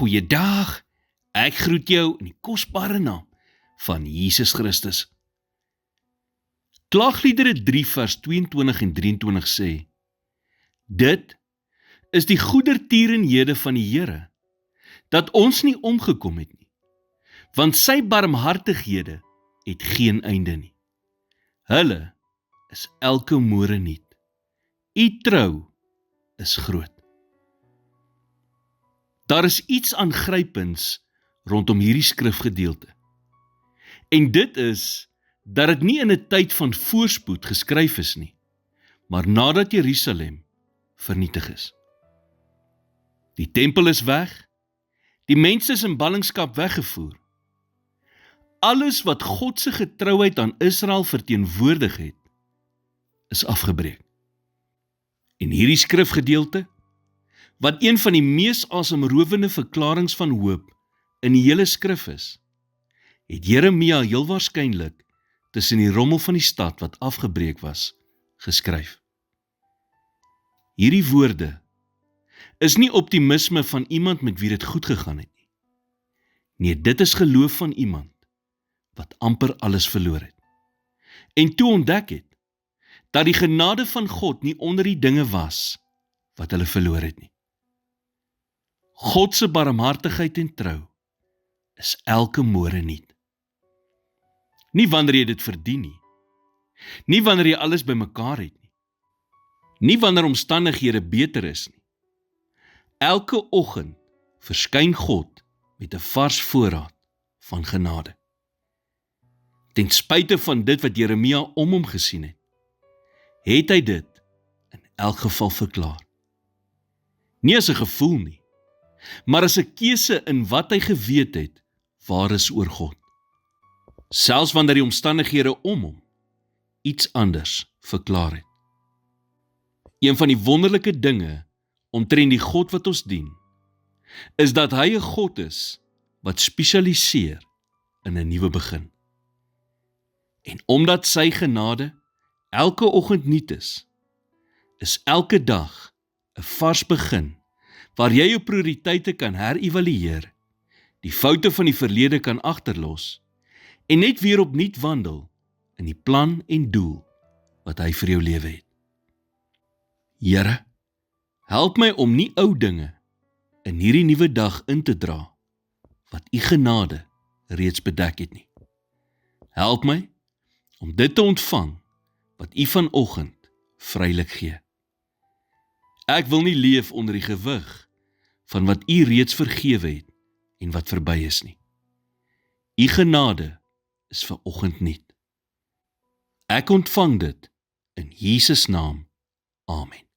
Goeiedag, ek groet jou in die kosbare naam van Jesus Christus. Klaagliedere 3 vers 22 en 23 sê, dit is die goedertierenhede van die Here, dat ons nie omgekom het nie, want sy barmhartighede het geen einde nie. Hulle is elke môre nuut. U trou is groot. Daar is iets aangrypends rondom hierdie skrifgedeelte. En dit is dat dit nie in 'n tyd van voorspoed geskryf is nie, maar nadat Jerusalem vernietig is. Die tempel is weg, die mense is in ballingskap weggevoer. Alles wat God se getrouheid aan Israel verteenwoordig het, is afgebreek. En hierdie skrifgedeelte, wat een van die mees asemrowende verklaringe van hoop in die hele skrif is, het Jeremia heel waarskynlik tussen die rommel van die stad wat afgebreek was, geskryf. Hierdie woorde is nie optimisme van iemand met wie dit goed gegaan het nie. Nee, dit is geloof van iemand wat amper alles verloor het. En toe ontdek het, dat die genade van God nie onder die dinge was wat hulle verloor het nie. God se barmhartigheid en trou is elke môre nuut. Nie wanneer jy dit verdien nie. Nie wanneer jy alles bymekaar het nie. Nie wanneer omstandighede beter is nie. Elke oggend verskyn God met 'n vars voorraad van genade. Ten spyte van dit wat Jeremia om hom gesien het hy dit in elk geval verklaar. Nie as 'n gevoel nie, maar as 'n keuse in wat hy geweet het, waar is oor God. Selfs wanneer die omstandighede om hom iets anders verklaar het. Een van die wonderlike dinge omtrent die God wat ons dien, is dat hy 'n God is wat spesialiseer in 'n nuwe begin. En omdat sy genade elke oggend nuut is elke dag 'n vars begin, waar jy jou prioriteite kan herëvalueer, die foute van die verlede kan agterlos, en net weer opnuut wandel in die plan en doel wat hy vir jou lewe het. Here, help my om nie ou dinge in hierdie nuwe dag in te dra, wat u genade reeds bedek het nie. Help my om dit te ontvang, wat u vanoggend vrylik gee. Ek wil nie leef onder die gewig van wat u reeds vergewe het en wat verby is nie. U genade is vanoggend nuut. Ek ontvang dit in Jesus naam. Amen.